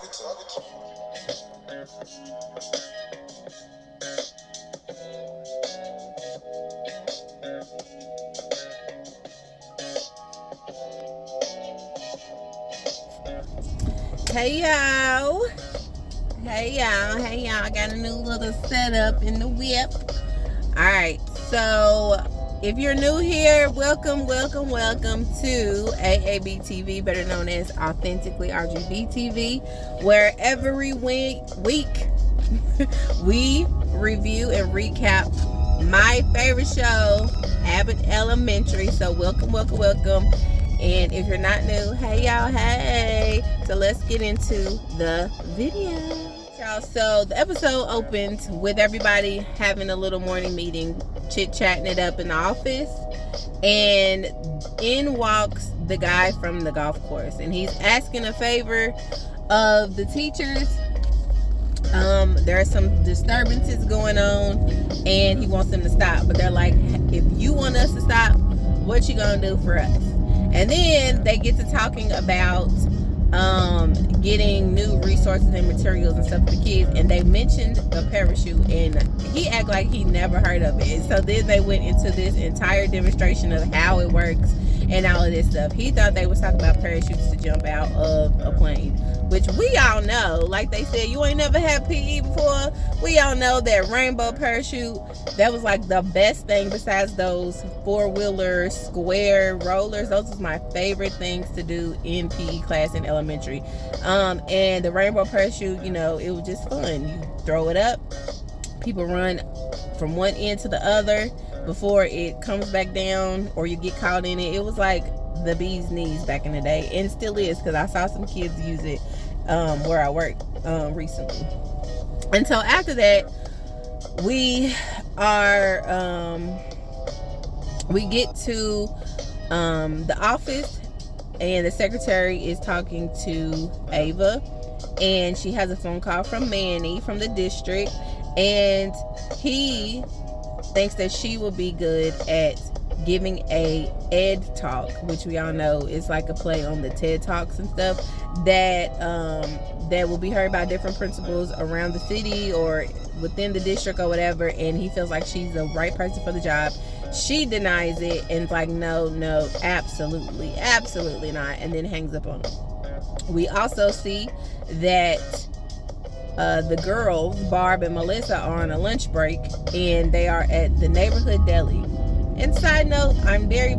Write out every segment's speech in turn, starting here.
Hey y'all. I got a new little setup in the whip. Alright, so if you're new here, welcome to AAB TV, better known as Authentically RGB TV, where every week we review and recap my favorite show, Abbott Elementary. So welcome. And if you're not new, hey y'all, hey. So let's get into the video. Y'all, so the episode opens with everybody having a little morning meeting, chit-chatting it up in the office. And in walks the guy from the golf course. And he's asking a favor of the teachers. There are some disturbances going on and he wants them to stop. But they're like, if you want us to stop, what you gonna do for us? And then they get to talking about getting new resources and materials and stuff for the kids, and they mentioned a parachute, and he acted like he never heard of it. So then they went into this entire demonstration of how it works and all of this stuff. He thought they was talking about parachutes to jump out of a plane, which we all know, like they said, you ain't never had PE before. We all know that rainbow parachute, that was like the best thing besides those four-wheeler square rollers. Those was my favorite things to do in PE class in elementary. And the rainbow parachute, you know, it was just fun. You throw it up, people run from one end to the other before it comes back down or you get caught in it. It was like the bee's knees back in the day, and still is, because I saw some kids use it where I work recently. And so after that, we get to the office, and the secretary is talking to Ava, and she has a phone call from Manny from the district, and he thinks that she will be good at giving a ed talk, which we all know is like a play on the TED Talks and stuff, that will be heard by different principals around the city or within the district or whatever, and he feels like she's the right person for the job. She denies it and is like, no, absolutely not, and then hangs up on him. We also see that the girls, Barb and Melissa, are on a lunch break, and they are at the neighborhood deli. And side note, I'm very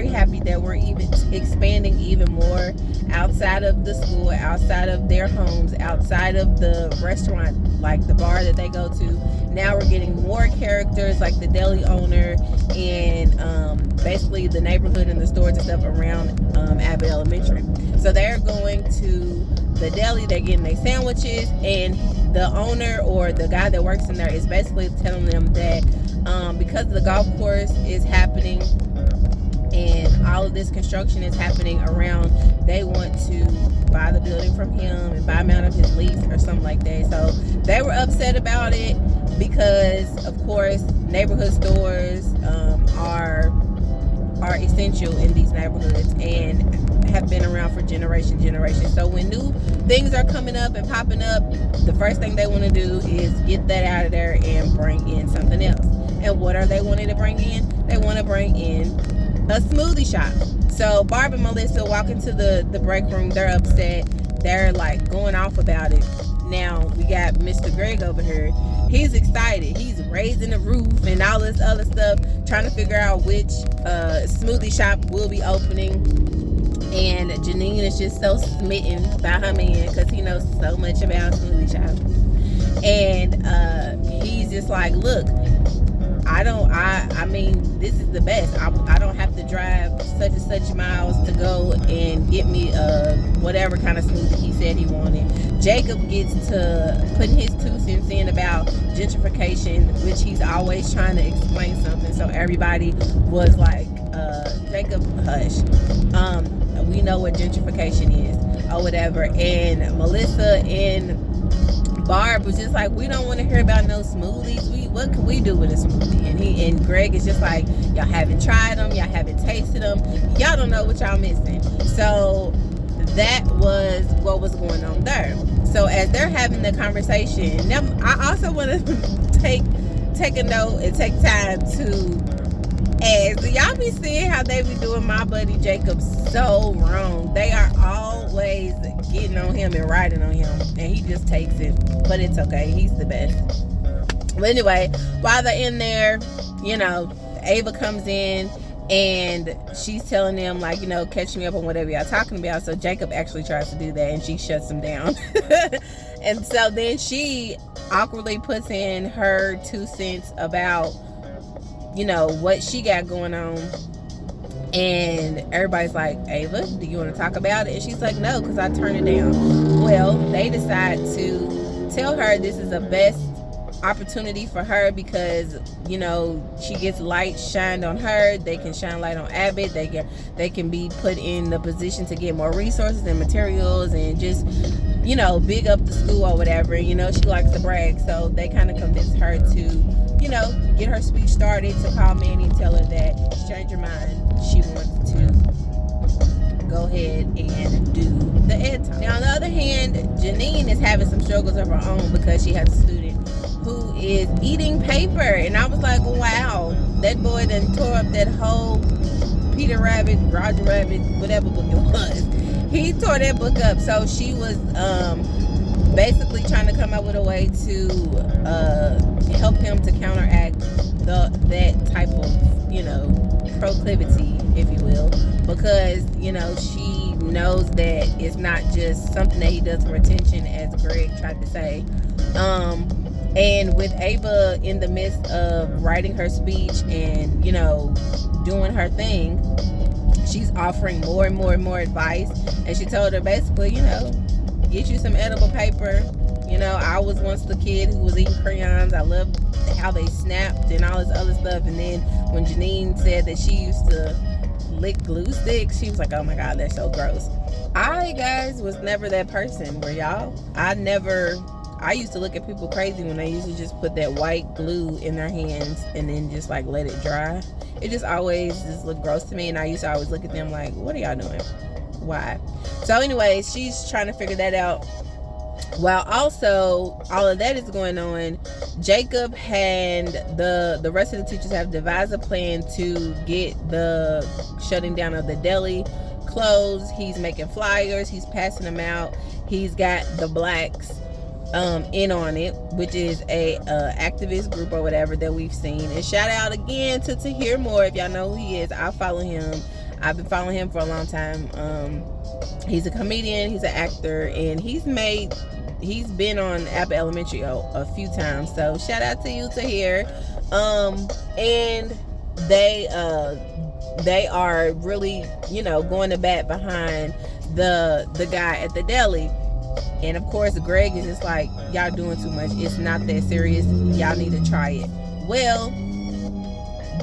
happy that we're even expanding even more outside of the school, outside of their homes, outside of the restaurant, like the bar that they go to. Now we're getting more characters like the deli owner and basically the neighborhood and the stores and stuff around Abbott Elementary. So they're going to the deli, they're getting their sandwiches, and the owner or the guy that works in there is basically telling them that because the golf course is happening and all of this construction is happening around, they want to buy the building from him and buy him out of his lease or something like that. So they were upset about it because, of course, neighborhood stores are essential in these neighborhoods and have been around for generations. So when new things are coming up and popping up, the first thing they want to do is get that out of there and bring in something else. And what are they wanting to bring in? They want to bring in a smoothie shop. So Barb and Melissa walk into the break room. They're upset. They're like going off about it. Now we got Mr. Greg over here. He's excited. He's raising the roof and all this other stuff, trying to figure out which smoothie shop will be opening. And Janine is just so smitten by her man because he knows so much about smoothie shops. And he's just like, look, I mean, this is the best. I don't have to drive such and such miles to go and get me whatever kind of smoothie he said he wanted. Jacob gets to putting his 2 cents in about gentrification, which he's always trying to explain something. So everybody was like, Jacob, hush. We know what gentrification is or whatever. And Melissa and Barb was just like, we don't want to hear about no smoothies. What can we do with a smoothie? And Greg is just like, y'all haven't tried them, y'all haven't tasted them, y'all don't know what y'all missing. So that was what was going on there. So as they're having the conversation, now I also want to take a note and take time to ask, do y'all be seeing how they be doing my buddy Jacob so wrong? They are always getting on him and riding on him, and he just takes it. But it's okay, he's the best. But anyway, while they're in there, Ava comes in and she's telling them, like, catch me up on whatever y'all talking about. So Jacob actually tries to do that, and she shuts him down. And so then she awkwardly puts in her 2 cents about, what she got going on. And everybody's like, Ava, do you want to talk about it? And she's like, no, because I turned it down. Well, they decide to tell her this is the best opportunity for her because she gets light shined on her. They can shine light on Abbott. They can be put in the position to get more resources and materials and just big up the school or whatever. She likes to brag, so they kind of convince her to get her speech started, to call Manny and tell her that she changed her mind. She wants to go ahead and do the ed talk. Now on the other hand, Janine is having some struggles of her own because she has a student who is eating paper, and I was like, wow, that boy done tore up that whole Peter Rabbit, Roger Rabbit, whatever book it was. He tore that book up. So she was basically trying to come up with a way to help him to counteract that type of proclivity, if you will, because she knows that it's not just something that he does for attention, as Greg tried to say. And with Ava in the midst of writing her speech and doing her thing, she's offering more and more and more advice. And she told her basically, get you some edible paper. I was once the kid who was eating crayons. I loved how they snapped and all this other stuff. And then when Janine said that she used to lick glue sticks, she was like, oh my God, that's so gross. I, guys, was never that person. Were y'all? I used to look at people crazy when they used to just put that white glue in their hands and then just like let it dry. It just always just looked gross to me, and I used to always look at them like, what are y'all doing? Why? So anyways, she's trying to figure that out. While also all of that is going on, Jacob and the rest of the teachers have devised a plan to get the shutting down of the deli closed. He's making flyers, he's passing them out. He's got the blacks in on it, which is a activist group or whatever that we've seen. And shout out again to Hear More. If y'all know who he is, I follow him. I've been following him for a long time. He's a comedian, he's an actor, and he's been on Abbott Elementary a few times. So shout out to you, Tahir. And they are really going to bat behind the guy at the deli. And of course, Greg is just like, y'all doing too much. It's not that serious. Y'all need to try it. Well,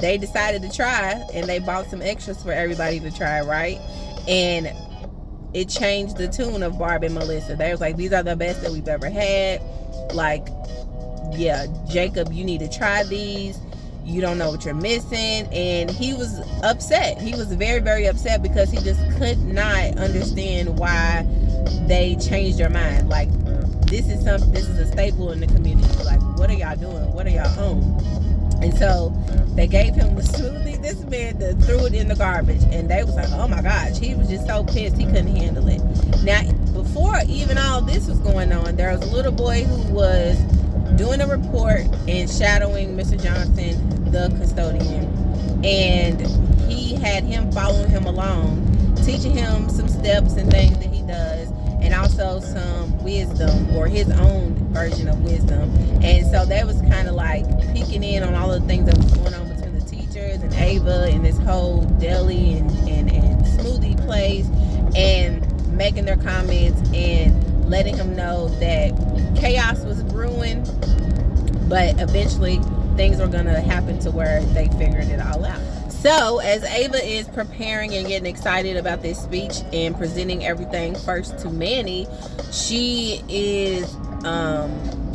they decided to try, and they bought some extras for everybody to try, right? And it changed the tune of Barb and Melissa. They was like, these are the best that we've ever had. Like, yeah, Jacob, you need to try these. You don't know what you're missing. And he was upset. He was very, very upset because he just could not understand why they changed their mind. Like, this is a staple in the community. Like, what are y'all doing? What are y'all on? And so they gave him the smoothie. This man threw it in the garbage, and they was like, oh my gosh, he was just so pissed he couldn't handle it. Now, before even all this was going on, there was a little boy who was doing a report and shadowing Mr. Johnson, the custodian, and he had him following him along, teaching him some steps and things that he does, and also some wisdom, or his own version of wisdom. And so that was kind of like peeking in on all of the things that was going on between the teachers and Ava and this whole deli and smoothie place, and making their comments and letting him know that chaos was brewing, but eventually things were going to happen to where they figured it all out. So as Ava is preparing and getting excited about this speech and presenting everything first to Manny, she is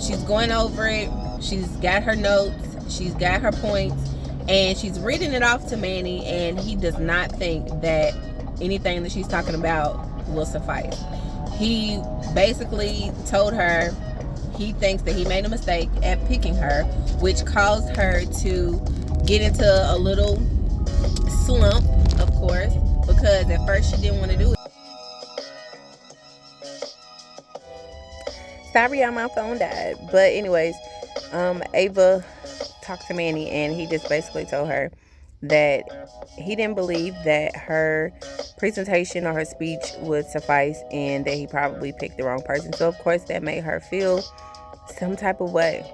she's going over it. She's got her notes, she's got her points, and she's reading it off to Manny, and he does not think that anything that she's talking about will suffice. He basically told her he thinks that he made a mistake at picking her, which caused her to get into a little slump, of course, because at first she didn't want to do it. Sorry, my phone died. But anyways, Ava talked to Manny, and he just basically told her that he didn't believe that her presentation or her speech would suffice, and that he probably picked the wrong person. So of course that made her feel some type of way.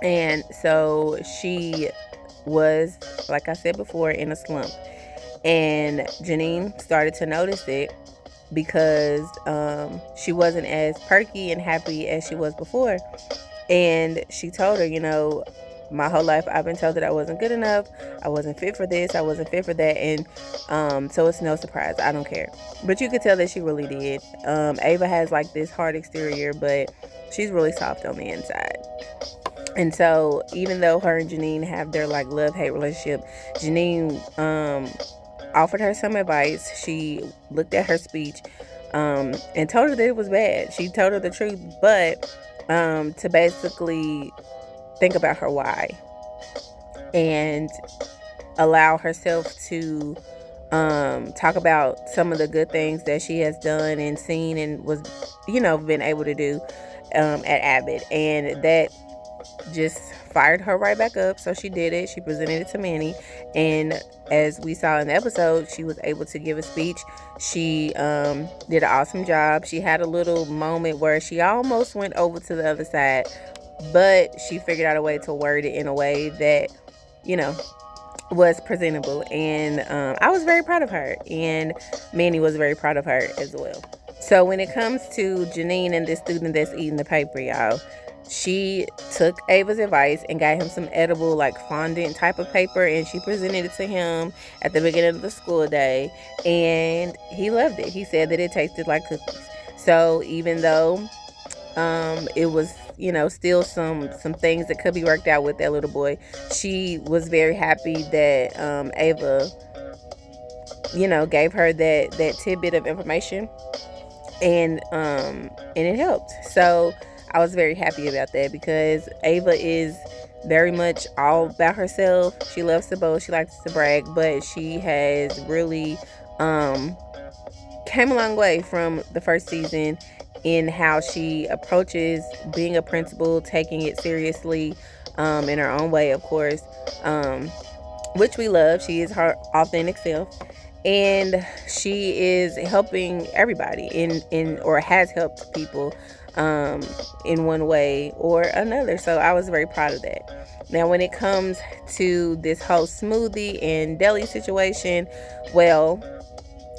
And so she was, like I said before, in a slump. And Janine started to notice it because she wasn't as perky and happy as she was before. And she told her, my whole life I've been told that I wasn't good enough, I wasn't fit for this, I wasn't fit for that, and so it's no surprise, I don't care. But you could tell that she really did. Ava has like this hard exterior, but she's really soft on the inside. And so even though her and Janine have their like love-hate relationship, Janine offered her some advice. She looked at her speech and told her that it was bad. She told her the truth, but to basically think about her why and allow herself to talk about some of the good things that she has done and seen and was been able to do at Abbott. And that just fired her right back up. So she did it. She presented it to Manny, and as we saw in the episode, she was able to give a speech. She did an awesome job. She had a little moment where she almost went over to the other side, but she figured out a way to word it in a way that was presentable. And I was very proud of her, and Manny was very proud of her as well. So when it comes to Janine and this student that's eating the paper, y'all, she took Ava's advice and got him some edible like fondant type of paper, and she presented it to him at the beginning of the school day, and he loved it. He said that it tasted like cookies. So even though it was still some things that could be worked out with that little boy, she was very happy that Ava gave her that tidbit of information, and it helped. So I was very happy about that, because Ava is very much all about herself. She loves to boast. She likes to brag, but she has really came a long way from the first season in how she approaches being a principal, taking it seriously in her own way, of course, which we love. She is her authentic self, and she is helping everybody or has helped people in one way or another. So I was very proud of that. Now, when it comes to this whole Smoothie and Deli situation, well,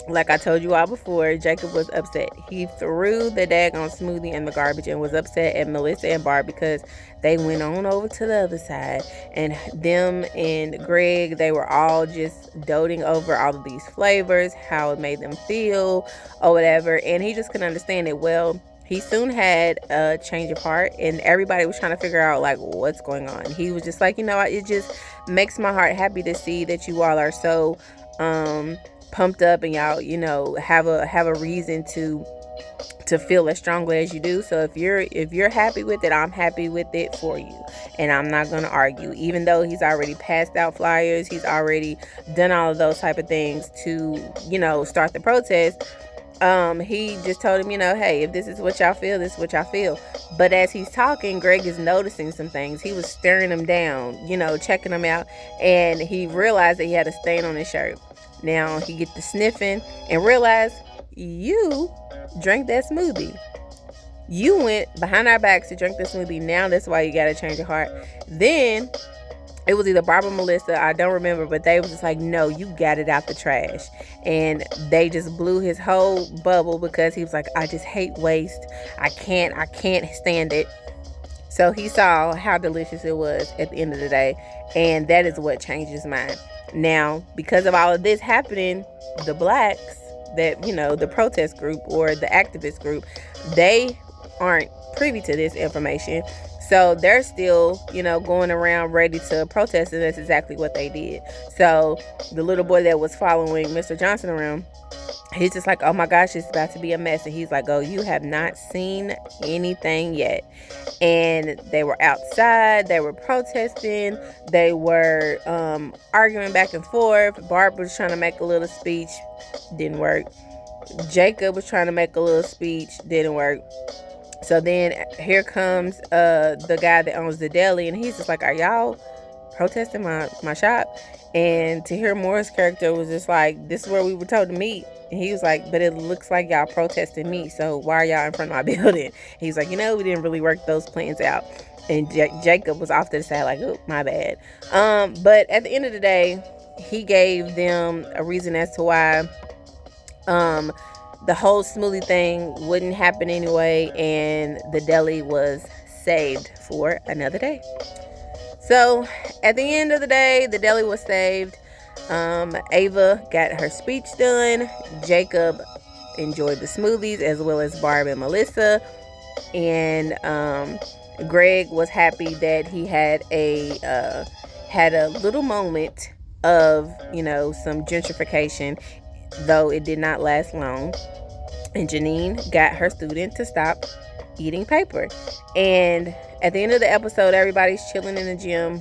like I told you all before, Jacob was upset. He threw the daggone smoothie in the garbage and was upset at Melissa and Barb because they went on over to the other side. And them and Greg, they were all just doting over all of these flavors, how it made them feel or whatever. And he just couldn't understand it. Well, he soon had a change of heart, and everybody was trying to figure out like what's going on. He was just like, it just makes my heart happy to see that you all are so pumped up, and y'all have a reason to feel as strongly as you do. So if you're happy with it, I'm happy with it for you, and I'm not going to argue. Even though he's already passed out flyers, he's already done all of those type of things to start the protest. He just told him, hey, if this is what y'all feel, this is what y'all feel. But as he's talking, Greg is noticing some things. He was staring him down, checking him out, and he realized that he had a stain on his shirt. Now he get to sniffing and realize, you drank that smoothie. You went behind our backs to drink the smoothie. Now that's why you got to change your heart. Then it was either Barbara or Melissa, I don't remember, but they was just like, no, you got it out the trash. And they just blew his whole bubble because he was like, I just hate waste. I can't stand it. So he saw how delicious it was at the end of the day, and that is what changed his mind. Now, because of all of this happening, the blacks that, the protest group or the activist group, they aren't privy to this information. So they're still, going around ready to protest, and that's exactly what they did. So the little boy that was following Mr. Johnson around, he's just like, oh my gosh, it's about to be a mess. And he's like, oh, you have not seen anything yet. And they were outside, they were protesting, they were arguing back and forth. Barb was trying to make a little speech, didn't work. Jacob was trying to make a little speech, didn't work. So then here comes the guy that owns the deli, and he's just like, are y'all protesting my shop? And Tahir Moore's character was just like, this is where we were told to meet. And he was like, but it looks like y'all protesting me, so why are y'all in front of my building? He's like, we didn't really work those plans out. And Jacob was off to the side like, oh, my bad. But at the end of the day, he gave them a reason as to why the whole smoothie thing wouldn't happen anyway, and the deli was saved for another day. So at the end of the day, the deli was saved. Ava got her speech done. Jacob enjoyed the smoothies, as well as Barb and Melissa. And Greg was happy that he had a little moment of, some gentrification, though it did not last long. And Janine got her student to stop eating paper. And at the end of the episode, everybody's chilling in the gym,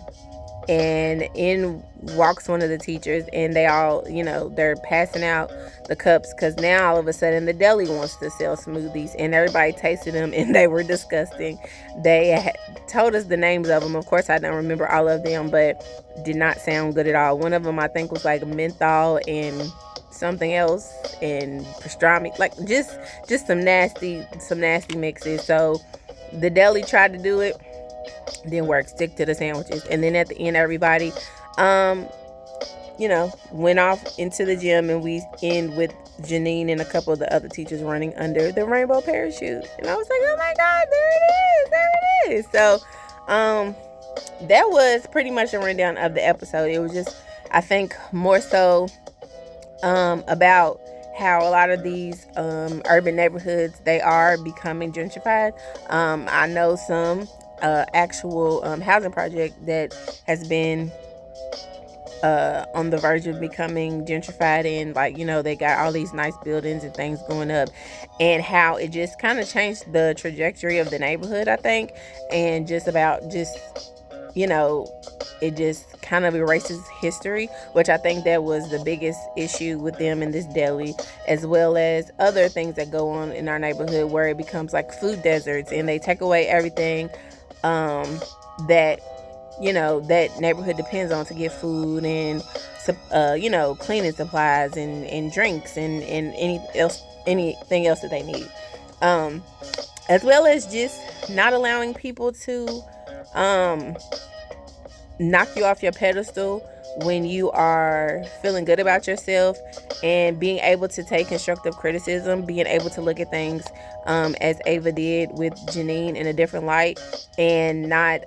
and in walks one of the teachers, and they all, they're passing out the cups, because now all of a sudden the deli wants to sell smoothies, and everybody tasted them, and they were disgusting. They told us the names of them. Of course, I don't remember all of them, but did not sound good at all. One of them, I think, was like menthol and something else, and pastrami, like just some nasty mixes. So the deli tried to do it, didn't work. Stick to the sandwiches. And then at the end, everybody went off into the gym, and we end with Janine and a couple of the other teachers running under the rainbow parachute. And I was like, oh my God, there it is. So that was pretty much a rundown of the episode. It was just, I think, more so about how a lot of these urban neighborhoods, they are becoming gentrified. I know some actual housing project that has been on the verge of becoming gentrified, and they got all these nice buildings and things going up, and how it just kind of changed the trajectory of the neighborhood, I think. And it just kind of erases history, which I think that was the biggest issue with them in this deli, as well as other things that go on in our neighborhood, where it becomes like food deserts, and they take away everything that that neighborhood depends on to get food and cleaning supplies and drinks and anything else that they need, as well as just not allowing people to knock you off your pedestal when you are feeling good about yourself, and being able to take constructive criticism, being able to look at things as Ava did with Janine in a different light, and not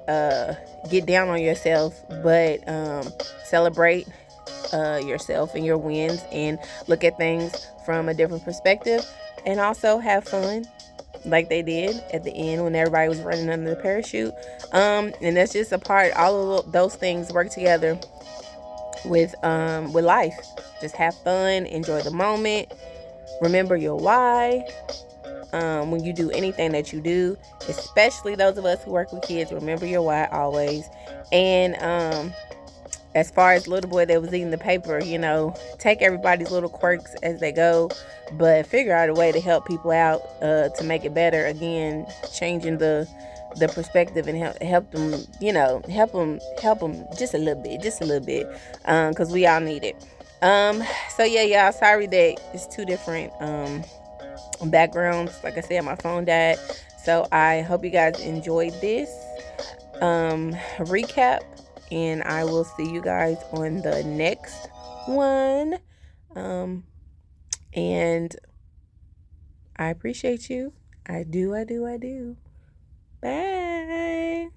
get down on yourself, but celebrate yourself and your wins, and look at things from a different perspective, and also have fun like they did at the end when everybody was running under the parachute. And that's just a part. All of those things work together with life. Just have fun, enjoy the moment, remember your why. When you do anything that you do, especially those of us who work with kids, remember your why always. And as far as little boy that was eating the paper, take everybody's little quirks as they go, but figure out a way to help people out to make it better. Again, changing the perspective, and help them, help them just a little bit, because we all need it. So yeah, y'all, sorry that it's two different backgrounds. Like I said, my phone died, so I hope you guys enjoyed this recap, and I will see you guys on the next one. And I appreciate you. I do. Bye.